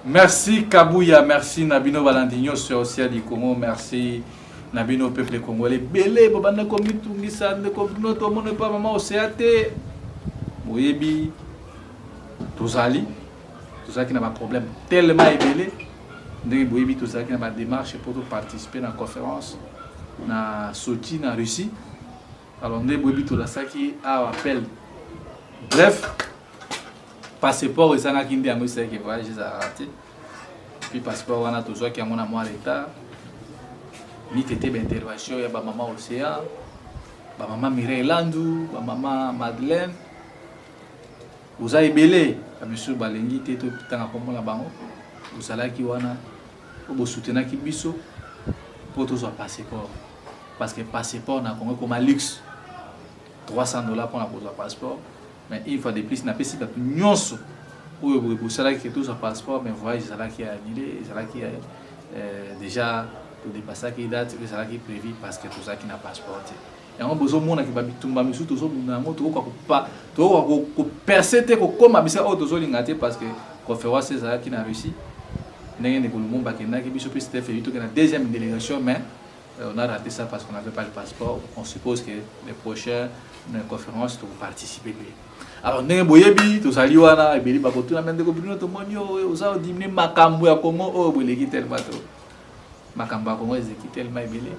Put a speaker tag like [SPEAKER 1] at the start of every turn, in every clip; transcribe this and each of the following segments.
[SPEAKER 1] Merci Kabouya, merci Nabino Valentino sur Osia du Congo, merci Nabino peuple congolais. Belé, Bobanda Komitungi Sande, Komino, tout le monde n'est pas maman Oseate. Moyebi, Tozali, tout ça qui n'a pas de problème. Tellement ébélé, Moyebi, tout ça qui n'a pas de démarche pour participer à la conférence, na Sochi, na Russie. Alors, Moyebi, tout ça qui a appel. Bref. Passeport et ça n'a qu'une dernière c'est que voyage a raté. Puis passeport on a toujours qui a mon amour l'état. Ni tété d'intervention ya ba maman Océan, ba maman Mireille Landou, ba maman Madeleine. Vous avez belé, monsieur Balengi této tanga comme la bango. Vous allez qui wana vous soutenir qui biso pour tout ça passeport. Parce que passeport na Congo comme un luxe. $300 pour la pose passeport. Mais une fois de plus, n'a pas si nyonso ou cela qui est tout son passeport, mais voyage cela qui est annulé, cela qui est déjà pour dépasser qui date, cela qui est prévu parce que tout ça qui n'a pas passeport. Et on a besoin de monde qui va tomber sur tout ça, tout pas, tout percer te comme abisa auto zo lingate parce que conférence c'est ça qui n'a réussi. N'est que le monde qui n'a qui biso puis c'était fait tout que la deuxième délégation, mais on a raté ça parce qu'on n'avait pas le passeport. On suppose que les prochaines conférences vont participer. Alors, nous boyebi, tout ça liwana, et bien, bah, tout la même de copine, tout le monde, aux autres, diminuer Makambo à Congo, oh, vous les quittez tellement trop. Makambo à Congo, ils quittent tellement belé.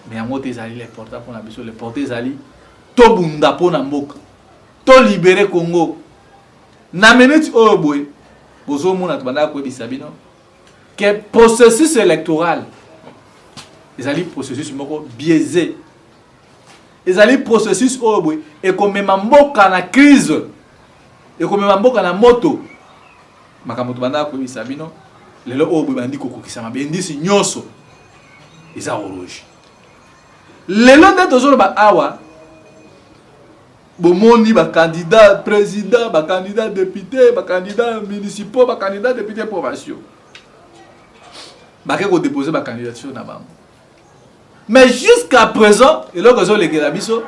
[SPEAKER 1] Mais à moi, tes alliés, les portables pour la mission, les portés alliés, to bunda pour Namboka, to libérer Congo. Na minute, oh, boy, vous avez mon atbanda quoi, bisabino, que processus électoral, les alliés processus biaisé. Les alliés processus et comme même mboka na crise et comme même mboka na moto makamoto banda ko bisabino lelo obo bandi ko kokisa mabendisi nyonso eza rouge lelo nde tozolo ba awa bomoni ba candidat président ba candidat député ba candidat municipal ba candidat député provincial ba ke ko déposer ba candidature na bango. Mais jusqu'à présent, et là que les Gélabiso,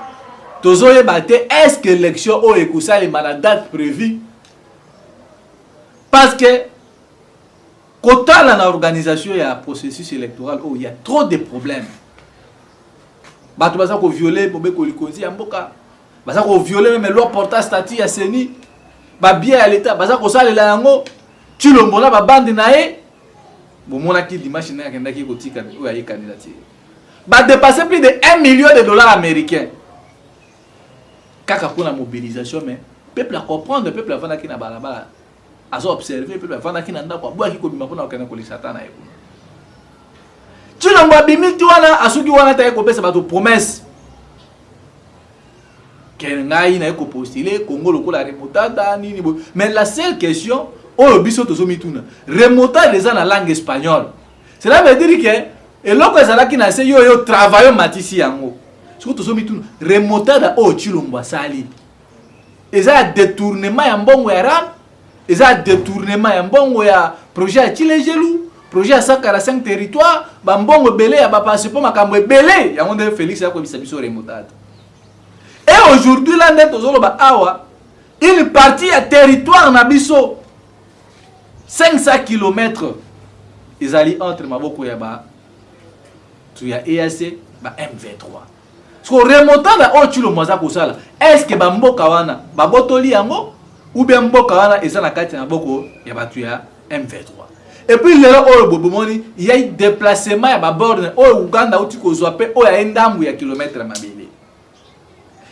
[SPEAKER 1] est-ce que l'élection au Ekoussa est la date prévue? Parce que quand on a l'organisation et un processus électoral, il y a trop de problèmes. Bah tu vas ça qu'on violer pour que les causes en boca, bah ça qu'on violer même leur portage statut à Seni, bah bien à l'état, bah ça qu'on sale la yango, tu le mona bah bande nae, bon mon acquis dimanche n'a qu'un qui cotique ou à y candidature. Va dépasser plus de $1 million américains. Kaka pour la mobilisation, mais le peuple a comprendre, le peuple a fait qui n'a pas là-bas, a observé, le peuple a fait qui n'a pas boire qui comme pour n'a pas Satan. Tu n'as pas bimi tu wana asuki wana ta ko pesa bato promesse. Kengai na ko postuler Congo lokola remontada nini bo. Mais la seule question, oh biso to somituna, remontada les en langue espagnole. Cela veut dire que et lorsque ezalaki na se yo travaillons matisi yango soki tozomi tuna remontada oyo Tshilombo asali eza détournement ya mbongo ya ram eza détournement ya mbongo ya projet ya Tshilejelu projet ya 145 territoire bambongo ebele ya bapasseport makambo ebele yango nde Félix akobisa biso remontada. Et aujourd'hui là nde tozoloba awa une partie ya territoire na biso 500 km ezali entre maboko ya ba tu as EAC ba M23. Ce qu'on remontant à au Tshilombo za kosala, est-ce que ba mboka wana ba botoli yango ou bien mboka wana eza na kati na boko ya batu ya M23. Et puis lelo o bobomoni, il y a un déplacement ya ba borne o Uganda uti kozwa pe o ya ndambu ya kilomètre mabele.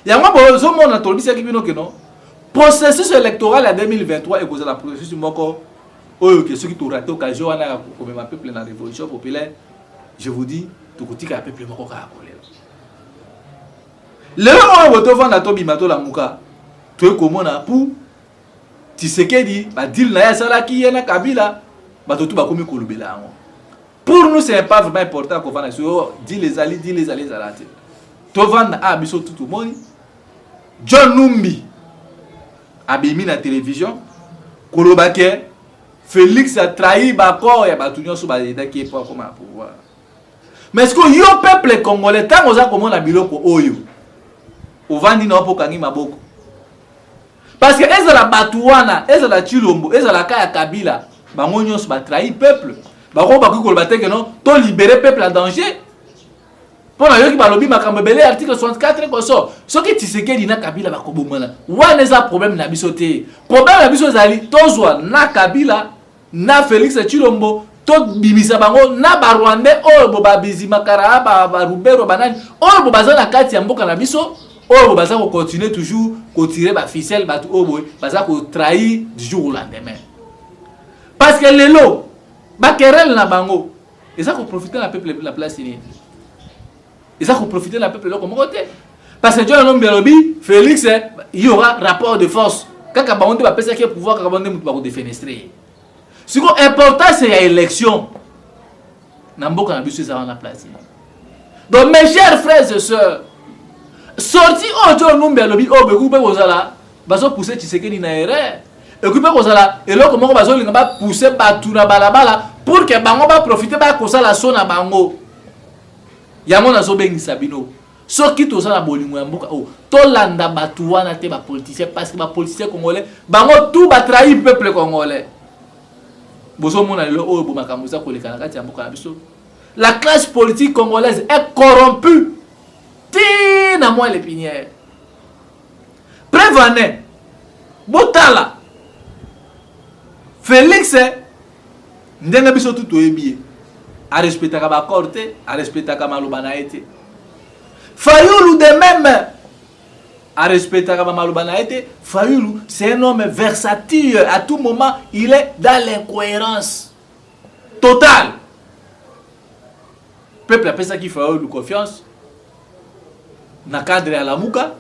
[SPEAKER 1] Yango bozo mona tolbisa kibino keno. Processus électoral à 2023 et cause la processus moko o que ceux qui t'ont raté occasion wana comme ma peuple na révolution populaire. Je vous dis tout côté ka peuple moko ka kolela le on voto vanda to bimato la muka to komona pour Tshisekedi ba deal na ya sala ki yana Kabila ba to ba komi kolubela yango. Pour nous c'est pas vraiment important qu'on vanda sur dit les alliés zalate to vanda a biso tout le monde John Numbi abimi na télévision kolobake Félix a trahi ba corps ya ba tunyo so ba état qui est pas comme pouvoir. Mais est-ce que yo peuple congolais tant oza comme na biloko oyo ovandi na opo kangi maboko parce que ezala batuwana ezala Tshilombo ezala kaya Kabila bango nyos ba trahir peuple bako ba ko ba te que non to libérer peuple en danger pour na yoki ba lobi makambo belé article 64 ko so soki Tshisekedi na Kabila ba ko bomana wana eza problème na biso te problème na biso ezali tozwa na Kabila na Félix Tshilombo to bimisa bango na ba Rwandais oyo bo ba bizimakara ba Rubero banani oyo bo baza na kati ya mboka na biso oyo bo baza ko continuer toujours ko tirer ba ficelle ba oyo bo baza ko trahir du jour au lendemain parce que lelo ba querelle na bango eza ko profiter la peuple la place ni eza ko profiter la peuple comme côté parce que John Nombe lobi Félix il y aura rapport de force kaka bango te ba pesa ke pouvoir kaka bango mutu ba ko défenestrer. Ce qui est important, c'est l'élection. Namboka na biso ça na place. Donc mes chers frères et sœurs, sorti auto numbe lobi o be couper kozala, bazo pousser Tshisekedi na erreur. Et couper kozala, et là comment bazo linga ba pousser batu na balabala pour que bango ba profiter ba kosala sona bango. Yango na zo bengi sabino. Soki to sala bolingo ya mboka o to landa batu wana te ba politicien parce que ba politicien congolais bango tout ba trahir peuple congolais. La classe politique congolaise est corrompue. Tina moi les pinières. Prévenez. Botala. Félix ndenga biso tout oyebi. A respecter ka ba corte, a respecter ka maloba na été. Fayulu de même. À respecter Fayulu, c'est un homme versatile. À tout moment, il est dans l'incohérence totale. Peuple appelle ça qui fait confiance. Na cadre à la mouka,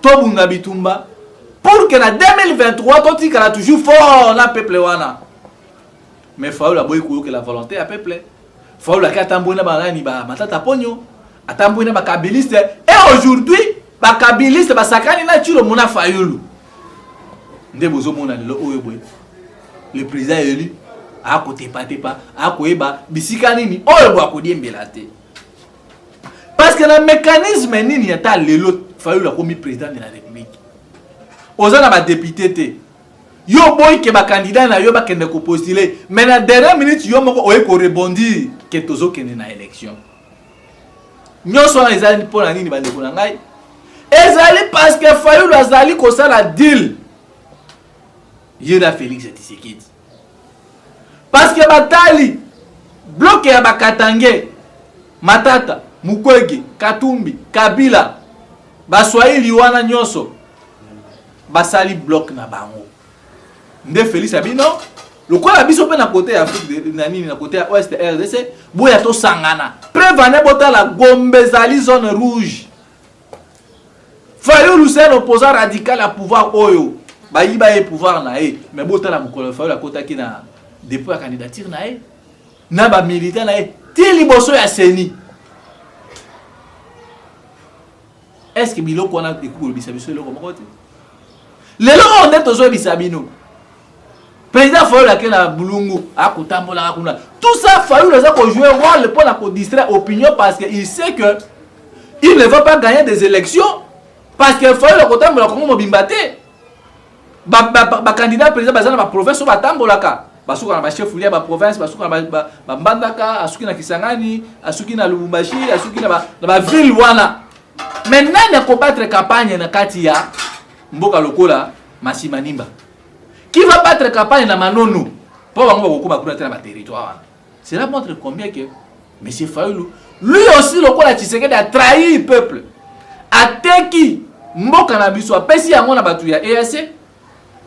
[SPEAKER 1] Tobunga Bitumba, pour que en 2023, quand il a toujours fort la peuple wana. Mais Fayulu a beau que la volonté à peuple. Fayulu a katambouina banani ba matata ponyo, atambouina ba kabiliste. Et aujourd'hui, bakabiliste basakani na tiro mona Fayulu nde bozo mona lelo oyo boye le président élu a côté pas a koyeba bisika nini oyo bo akodiembela te parce que le mécanisme nini ata lelo Fayulu akomi président de la République ozana ba député te yo boy ke ba candidat na yo ba kende ko postuler mais na dernière minute yo moko oye ko rebondir ke tozo kende na élection nyoso na ezali pona nini ba ndeko na ngai ezali parce que Fayulu azali kosala deal yeda Félix Tshisekedi parce que batali bloqué ya bakatange Matata Mukwege Katumbi Kabila baswahili wana nyoso basali bloc na bango nde Félix abino lokola biso pe na côté ya Afrique na nini na côté ya Ouest RDC boya to sangana prévenez botala Gombe zali zone rouge. Fayulu c'est un opposant radical à pouvoir oyo. Ba yiba e pouvoir na e. Mais bota la mukolo Fayulu a kota ki na dépôt à candidature na e. Na ba militant na e. Ti liboso ya seni. Est-ce que biloko na ekulu bisabiso loko mokote? Lelo on est tozo bisabino. Président Fayulu a na bulungu a kotambola kuna. Tout ça Fayulu a ko jouer rôle pour la ko distraire opinion parce que il sait que il ne va pas gagner des élections. Parce que Fayulu kotambola kongo mobimba te. Ba candidat président bazana ba province ba tambolaka. Basuka na ba chef liya ba province, basuka na ba Mbandaka, asuki na Kisangani, asuki na Lubumbashi, asuki na ba ville wana. Maintenant ne combattre campagne na kati ya mboka lokola Masimanimba. Qui va battre campagne na Manono pour bango bakoma kuna tena ba territoire. Cela montre combien que monsieur Fayulu lui aussi lokola Tshisekedi a trahi le peuple. Ateki mboka na biso apesi yango na batu ya EAC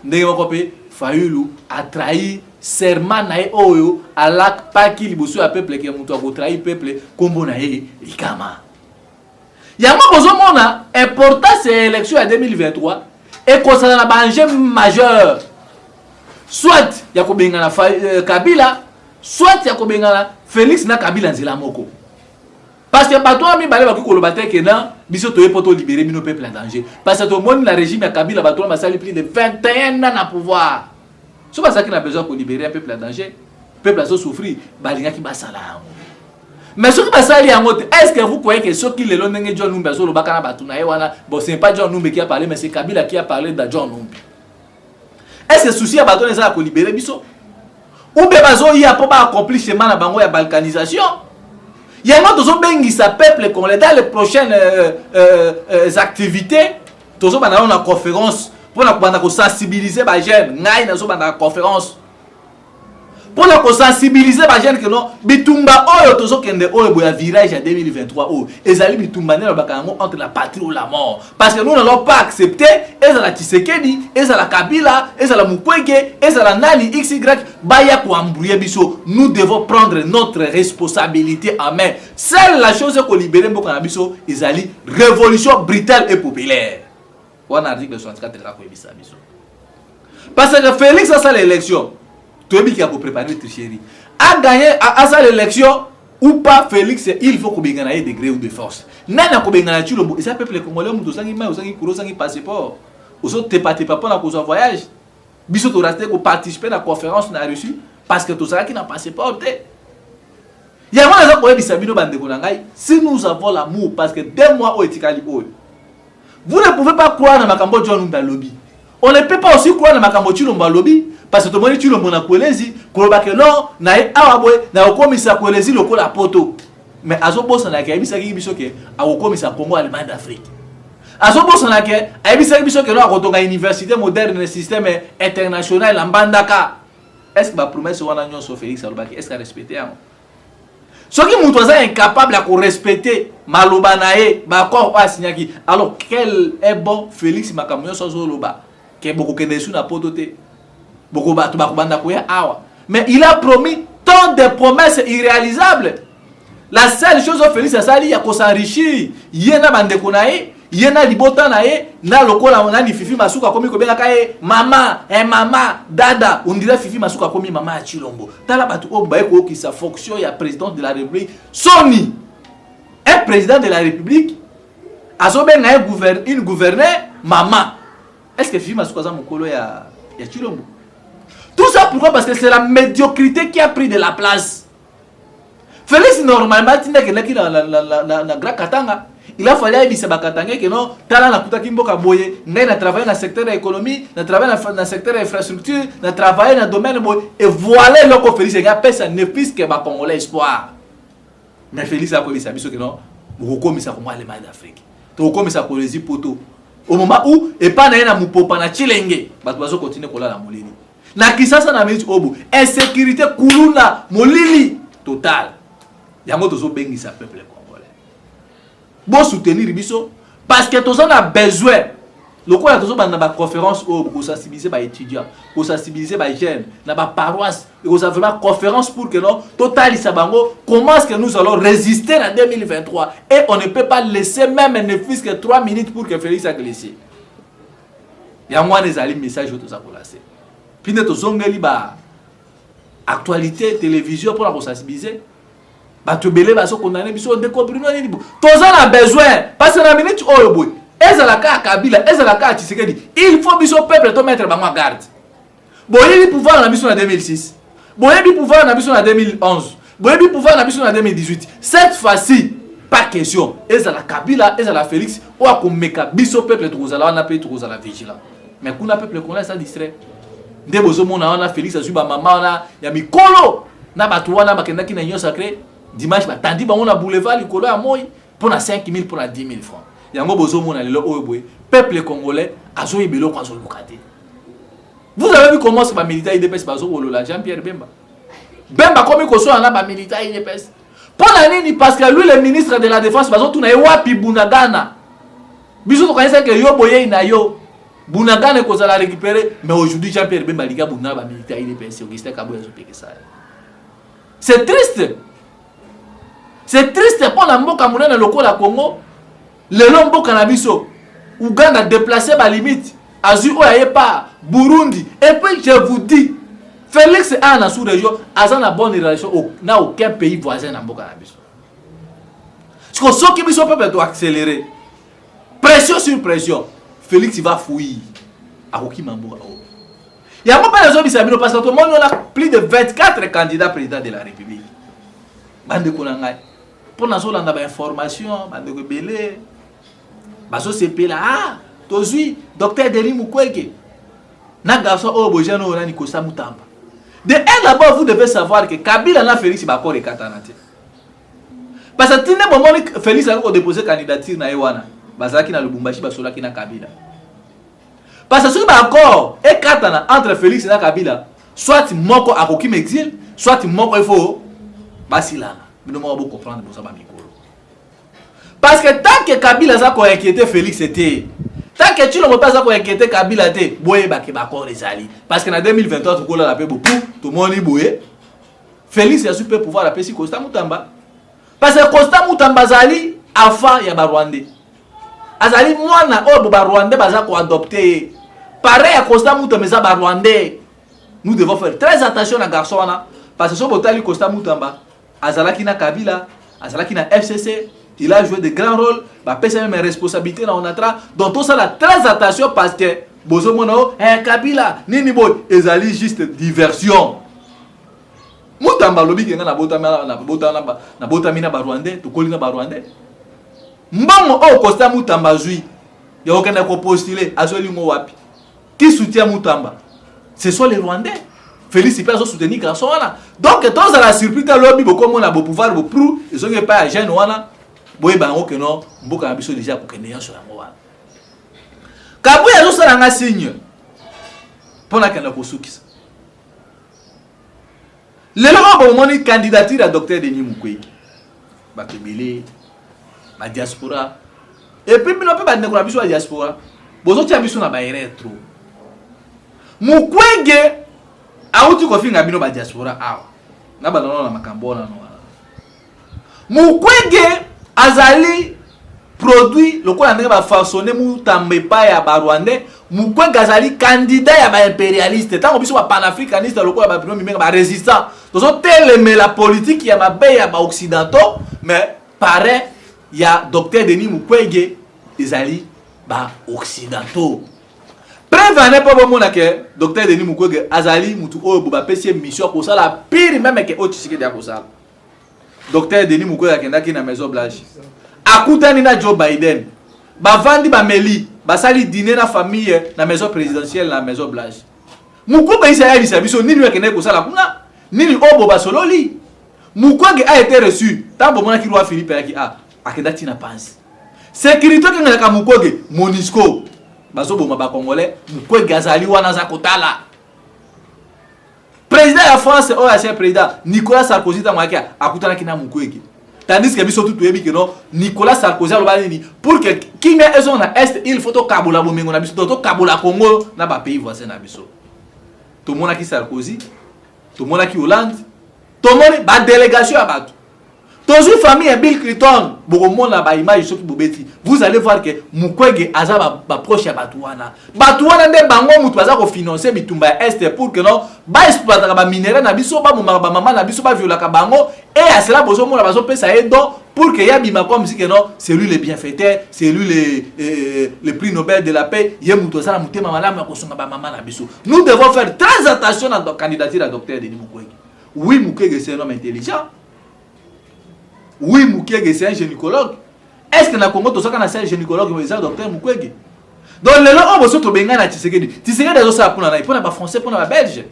[SPEAKER 1] ndenge moko pe Fayulu a trahi serment na ye oyo alak paki liboso ya peuple ke mutu a trahi peuple kombo na ye likama yango bozomona important c'est élection ya 2023 et kosala na ba enjeu majeur soit ya kobenga na Kabila soit ya kobenga na Félix na Kabila nzela moko. Parce que bato ami balé ba koloba te ke na biso toye poto libérer mino peuple en danger. Parce que tout le monde la régime ya Kabila bato ma sali plus de 21 ans na pouvoir. So ba ça qui a besoin pour libérer un peuple en danger. Peuple a souffrir balinga ki basala. Mais ce qui va sali yango est-ce que vous croyez que ceux qui le lonenge John Numbi so lo bakana bato na ye wana bon c'est pas John Numbi qui a parlé mais c'est Kabila qui a parlé de John Numbi. Est-ce que souci à bato na ça ko libérer biso? ou bien bazo y a pas accompli chemin na bango ya balkanisation. Il y a un bengi sa peuple qu'on dans les prochaines activités. Tozo bana na conférence pour na sensibiliser ba jeunes, ngai na zo bana conférence. Pour la sensibiliser les gens que non bitumba oyo tozo kende oyo boya virage à 2023 oyo ezali bitumba ne bakango entre la patrie ou la mort parce que nous n'allons pas accepter ezala Tshisekedi ezala Kabila ezala Mukwege ezala nani XY baya ko embrouiller biso. Nous devons prendre notre responsabilité en main. Seule la chose que libérer mboka na biso ezali révolution brutale et populaire. On article 64 la ko ebisa biso. Parce que Félix a sa l'élection. Tobi qui a préparé le tricherie. A gagné à sa l'élection ou pas Félix, il faut qu'on ait des degrés ou de force. Nana ko bengana Chilombo, et ça peuple congolais muto sangi mai, sangi kuro, sangi passeport. Oso te pas na cause voyage. Biso to resté ko participer na conférence na Russie parce que to ça qui n'a passeport te. Ya mona za ko ebisa bino bande ko ngai, si nous avons l'amour parce que 2 mois au etikali oyo. Vous ne pouvez pas croire na makambo John Nda lobby. On ne peut pas aussi croire na makambo Chilombo lobby. Parce que tout le monde dit que Kolezi, que non, na awaboy, na okomisa Kolezi loko la poto. Mais azo bossa na ke ibisa ki biso ke akomisa Congo Allemagne d'Afrique. Azo bossa na ke ibisa ki biso ke no akotonga université moderne système international en bandaka. Est-ce que ma promesse wana nyonso Félix alobaki est-ce que respecter amo? Soki mutu aza incapable à respecter maloba nae, ba corps pas signaki. Alors quel est bon Félix makamyo so loba ke boko kende su na poto te. Mais il a promis tant de promesses irréalisables. La seule chose au Félix Asali, il y a qu'on s'enrichir. Il y a un bandeko nae, il y a un libota nae, na lokola on a ni Fifi Masuka komi kobena kae mama, mama, dada, on dirait Fifi Masuka komi mama à Chilombo. Tala batu obaye ko ki sa fonction ya président de la République. Soni, un président de la République, azobe na une gouverneur maman. Est-ce que Fifi Masuka za mokolo ya Chilombo? Tout ça pourquoi? Parce que c'est la médiocrité qui a pris de la place. Félix normalement na Grand Katanga, il a fallu que Katanga que non, tala na kutaki mboka boye, ngai na travailler dans le secteur de l'économie, na travailler dans le secteur de l'infrastructure, na travailler dans le domaine boye et voilà le que Félix a personne ne puisse que ba Congolais espoir. Mais Félix a dit ça biso que non, rekomisa comme Allemagne d'Afrique. To rekomisa ko les poto. Au moment où et pas na mupopa na Chilenge, ba bazo continuer kola la molini. Na kisasa na minute obu insécurité kuluna molili total yango tozo bengisa peuple congolais bon soutenir biso parce que tozo na besoin lokola tozo bana ba conférence obu ko sensibiliser ba étudiants ko sensibiliser ba jeunes na ba paroisse et ko vraiment conférence pour que non total isabango comment est-ce que nous allons résister en 2023 et on ne peut pas laisser même ne fût-ce que 3 minutes pour que Félix a glissé yango les ali message to za kolasser. Puis nous avons actualité télévision pour la sensibiliser. Tu belé baso condamné biso de comprendre ni bo. Tous on a besoin parce que la minute oh boy. Ezalaka Kabila, ezalaka Tshisekedi. Il faut biso peuple to mettre bango en garde. Boyebi pouvoir na biso en 2006. Boyebi pouvoir na biso en 2011. Boyebi pouvoir na biso en 2018. Cette fois-ci pas question. Ezalaka Kabila, ezalaka Félix ou akomeka biso peuple tozala na pe tozala vigilant. Mais kuna peuple qu'on ça distrait. Nde bozo mona wana Félix azuba mama wana ya mikolo na batu wana bakendaki na union sacrée dimanche batandi bango na boulevard likolo ya moi pour na 5000 pour na 10000 francs yango bozo mona lelo oyo boye peuple congolais azo yebelo kwa zo lukate. Vous avez vu comment ce militaire IDPS bazo wolola Jean-Pierre Bemba comme ko so na ba militaire IDPS pour la nini parce que lui le ministre de la défense bazo tuna wapi Bunagana biso to kanisa ke yo boye na yo Bunagana ko la récupérer mais aujourd'hui Jean-Pierre Bemba liga buna ba militaire IDPS Augustin Kabou yazo peke ça. C'est triste. C'est triste pour la mboka monene lokola Congo. Le lomboka na biso Uganda déplacé ba limite azu oyaye pas Burundi et puis je vous dis Félix a na sous-région a na bonne relation na aucun pays voisin na mboka na biso. Parce que ce qui biso peuple doit accélérer. Pression sur pression. Félix il va fouiller à Okimambo. Il y a pas de gens parce que tout le monde a plus de 24 candidats présidents de la République. Bande konanga pour na so landa ba information bande ko belé baso CP là ah tozui docteur Denis Mukwege na garçon o bojano na ni Kosa Mutamba De un d'abord, vous devez savoir que Kabila n'a Félix Bakor et Katanate. Parce que le moment où Félix a déposé candidature na Ewana, Bazaki na Lubumbashi, Basolaki na Kabila. Parce que ce Bakor et Katana entre Félix et Kabila, soit Moko a Kokim exil, soit Moko il faut Basilana. Mais nous devons comprendre pour ça. Parce que tant que Kabila a inquiété Félix, c'était. Tant que tu ne peux pas inquiéter Kabila, c'était. Boye Bakor les alliés. Parce que en 2023, tu as la paix beaucoup. Tout le monde est boye. Félix a super pouvoir la paix si Costa Moutamba. Parce que Costa Moutamba Zali, Afa ya Barwandais. Azali mwana o Barwandais baza ko adopter. Pareil à Costa Moutamba za Barwandais. Nous devons faire très attention à garçon là parce que ce botali Costa Moutamba azalaki na Kabila, azalaki na FCC, il a joué de grands rôles, ba pesa même responsabilité na onatra. Donc tout ça là très attention parce que bozo mono Kabila nini boy ezali juste diversion. Moutamba lobi kenga na botami na Barwandais, to kolina Barwandais. Mbongo o Costa Moutamba zui. Ya okenda ko postuler azoli ngo wapi. Qui soutient Moutamba? Ce sont les Rwandais. Félix il peut soutenir garçon là. Donc tous à la surprise à lobby beaucoup mon a beau pouvoir beau prou, ils ont pas jeune wana. Boy bango que non, mboka na biso déjà ko kenya sur la moa. Kabuya zo sala nga signe. Pona kana ko sukisa. Le lobo moni candidature à docteur Denis Mukwege. Ba tebele ba diaspora. Et puis bino pe ba nekura biso diaspora. Bozo tia biso na ba retro. Mukwege auti kofinga bino ba diaspora awa. Na ba na makambo na no. Mukwege azali produit lokola ndenge ba façonner Moutamba pa ya ba Rwandais. Mukwege azali candidat ya ba impérialiste. Tango biso ba panafricaniste lokola ba bino mimenga ba résistant. Tozo teleme la politique ya mabe ya ba occidentaux mais pareil ya docteur Denis Mukwege ezali ba occidentaux. Prévenez pas bon que docteur Denis Mukwege azali mutu oyo boba pesi mission ko sala pire même que Otisike dia ko sala. Docteur Denis Mukwege akendaki na Maison Blanche. Akutani na Joe Biden. Ba vandi ba meli, ba sali dîner na famille na maison présidentielle na Maison Blanche. Mukwege isa ya biso nini akendaki ko sala kuna nini obo ba sololi. Mukwege a été reçu. Tambo mona ki roi Philippe yaki akendaki na pansi. Sécurité ke ngaka Mukwege Monisco. Bazo boma ba Congolais, Mukwege azali wana za kotala. Président de la France, ancien président Nicolas Sarkozy tamaki akutana kina Mukwege. Tandis que biso tout yebi que non Nicolas Sarkozy alobani ni pour que kinga ezo na est il faut to kabula bomengo na biso to kabula Congo na ba pays voisin na biso. To mona ki Sarkozy, to mona ki Hollande, to mona ba délégation à bato. Dans une famille Bill Clinton, vous allez voir que Mukwege azaba ba proche ya Batouana. Batouana nde bango mutu baza ko financer bitumba est pour que non ba exploiter ba minerais na biso ba mama na biso ba viola ka bango et à cela bozo mona bazo pesa edo pour que ya bima comme si que non c'est lui le bienfaiteur, c'est lui le prix Nobel de la paix, ye mutu za na mutema malamu ya kosonga ba mama na biso. Nous devons faire très attention à notre candidature à docteur Denis Mukwege. Oui, Mukwege c'est un homme intelligent. Oui, Mukwege c'est un gynécologue. Est-ce que na Congo to saka na c'est un gynécologue mais ça docteur Mukwege? Donc le lo boso to benga na Tshisekedi. Tshisekedi azo sa pona na pona ba français pona ba belge.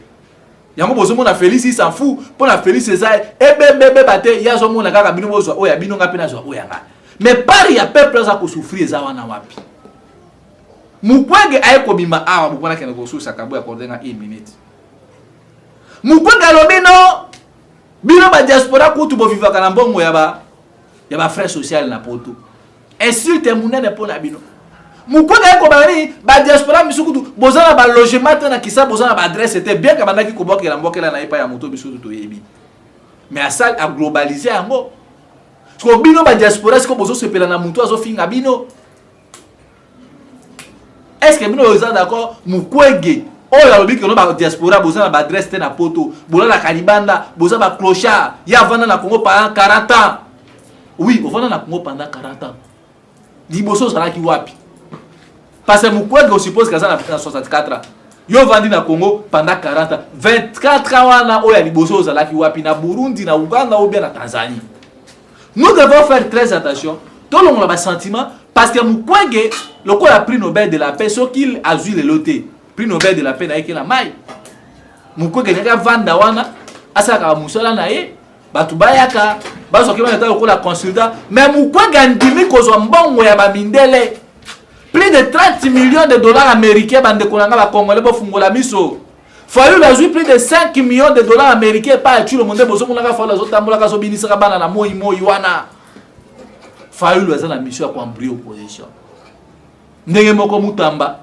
[SPEAKER 1] Yango boso mona Félix il s'en fout. Pona Félix César et bébé baté ya zo mona kaka bino bozo oya bino ngapi na zo oya nga. Mais par ya peuple za ko souffrir za wana wapi. Mukwege ay ko bima awa mupona kena ko susa kabo ya kordenga 1 minute. Mukwege alobino bino ba diaspora kutu bo vivaka na mbongo ya ba frère social na poto. Insulte munene pona bino. Mukwege ko bani ba diaspora misukutu bozana ba logement na kisa bozana ba adresse c'était bien ka bandaki ko bokela mbokela na ipa ya moto bisutu to yebi. Mais à ça a globaliser yango. Ko bino ba diaspora ko bozo sepela na mutu azo finga bino. Est-ce que bino eza d'accord Mukwege oh la lobi que non ba diaspora bozana ba adresse na poto bola la Kalibanda bozana ba clochard ya vana na Congo pendant 40 ans. Oui, on va na Congo pendant 40 ans. Liboso sala ki wapi? Parce que Mukwege on suppose que ça na 64 ans. Yo vandi na Congo pendant 40 ans. 24 ans wana oya liboso sala ki wapi na Burundi na Uganda ou bien na Tanzanie. Nous devons faire très attention. Tout le monde a un sentiment parce que Mukwege le quoi a pris Nobel de la paix ce qu'il a eu le loté. Prix Nobel de la paix na la maille. mukwege naka vanda wana asaka musala na ye batu bayaka baso ki bana ko la consultant mais mukwege ndimi kozwa mbongo ya bamindele plus de 30 millions de dollars américains bande konanga ba congolais bo fungola miso Fayulu a joué plus de 5 millions de dollars américains par tout le monde bozo monaka fala zo tambola ka so binisa bana na moi wana Fayulu a la mission à embrouiller opposition ndenge moko mutamba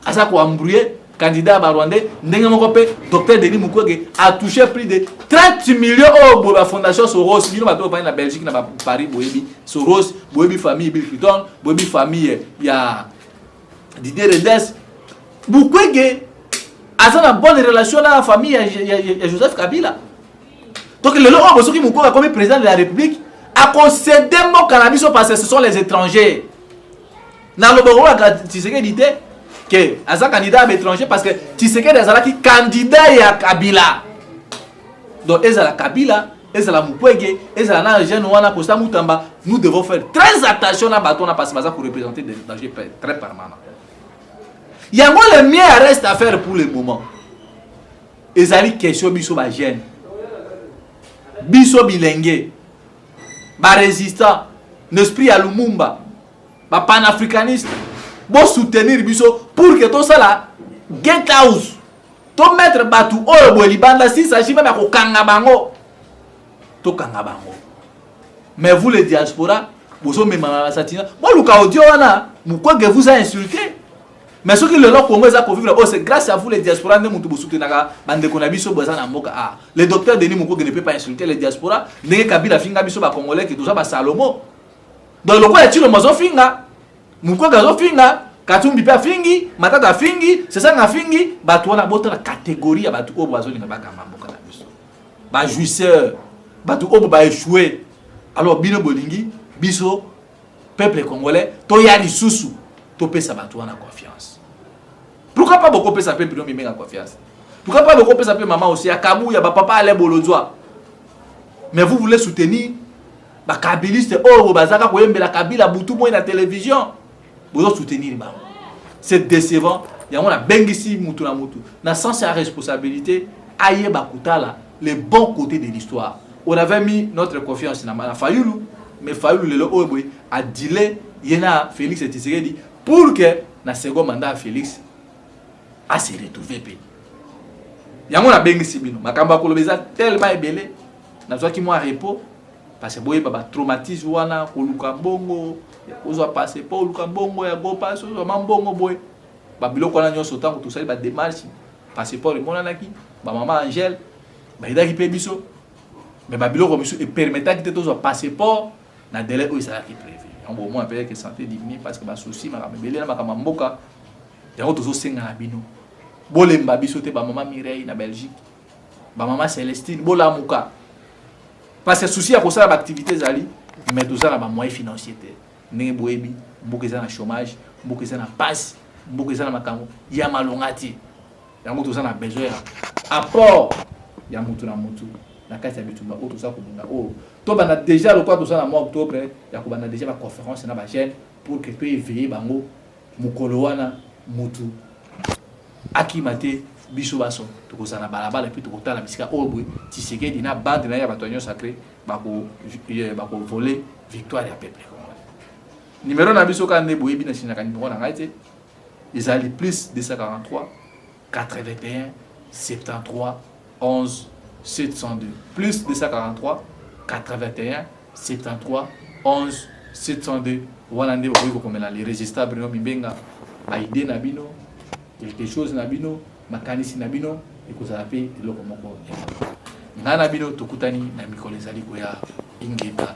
[SPEAKER 1] asa ko embrouiller candidat barwandais ndenge moko pe docteur Denis Mukwege a touché plus de 30 millions au la fondation Soros bino bato ba na Belgique na Paris boyebi Soros boyebi famille Bill Clinton boyebi famille ya Didier Reynders Mukwege a une bonne relation dans la famille de Joseph Kabila. Donc le long où Mukwege comme président de la République a concédé mon cannabis parce que ce sont les étrangers. Dans le bureau Tshisekedi dit que Asa candidat à étranger parce que Tshisekedi est qui candidat à Kabila. Donc ezala Kabila, ezala Mukwege, ezala na jeune wana Costa Mutamba, nous devons faire très attention à bâton parce que pour représenter des dangers très permanents. Il y a moi le mien reste à faire pour le moment. Ezali question biso ba jeune. Biso bilingue. Ba résistant, l'esprit à Lumumba. Ba panafricaniste. Bon soutenir biso pour que tout ça là get house. To mettre batu oyo bo libanda si ça chiva ba ko kanga bango. To kanga bango. Mais vous les diaspora, vous sommes même à la satina. Moi luka audio wana, Mukwege vous a insulté. Mais ce qui le long Congo ça pour vivre, oh c'est grâce à vous les diasporas ne mutu soutenaka bande konabiso boza na mboka ah. Le docteur Denis Mukwege ne peut pas insulter les diasporas. Ndenge Kabila finga biso ba congolais qui tout ça ba Salomo. Donc le quoi est le mazo finga. Mukwege zo finga, Katumbi pa fingi, Matata fingi, c'est ça nga fingi, ba to na bota la catégorie ya batu obo bazo linga ba kamba mboka na biso. Ba jouisseur, batu obo ba échouer. Alors bino bolingi, biso peuple congolais, to ya lisusu, to pesa batu na confiance. Pourquoi pas beaucoup pesa peuple non mimé en confiance? Pourquoi pas beaucoup pesa peuple maman aussi à Kabou ya ba papa ale bolozwa. Mais vous voulez soutenir ba kabiliste oh bazaka ko yembela Kabila butu mo na télévision. Vous soutenir ba. C'est décevant. Il y a on a bengisi mutu na mutu. Na sens à responsabilité aye ba kutala les bons côtés de l'histoire. On avait mis notre confiance na Fayulu, mais Fayulu le oboy a dilé yena Félix Tshisekedi pour que na second mandat Félix a se retrouver pe. Yango na bengisi bino makamba kolobeza tellement ebelé na zwa ki mo repos parce que boye baba traumatisme wana koluka bongo kozwa passer pour luka bongo ya go passe zo mambongo boye ba biloko na nyonso tango tout ça ba démarche passeport monana ki ba maman Angèle ba idaki pe biso mais ba biloko biso et permettant que to zo passeport na délai où ça qui prévu on au moins peut que santé diminue parce que ba souci makamba belé na makamba mboka yango tozo senga na bino bolemba biso te ba maman Mireille na Belgique ba maman Célestine bolamuka parce que souci à cause de l'activité zali mais tout ça na ba moyens financiers te ndenge boyebi mboka eza na chômage mboka eza na passe mboka eza na makambo ya malongati yango tout ça na besoin apport ya mutu na mutu na kati ya bitumba o tout ça ko bunda o to bana déjà le quoi tout ça na mois octobre ya ko bana déjà ba conférence na ba chaîne pour que tu éveiller bango mukolo wana mutu akimate biso baso tokozana balabala puis tokotala bisika obwe Tshisekedi na bande na ya batonyo sacré bako voler victoire ya peuple numéro na biso kande boyebi na sinaka numéro na ngaite ezali plus 243 81 73 11 702 plus 243 81 73 11 702 wana nde boyebi komela les résistants Bruno Mimbenga ba idée na bino quelque chose na bino makanisi na bino ekozala pe eloko moko nga na bino tokutani na mikolo ezali koya ingeta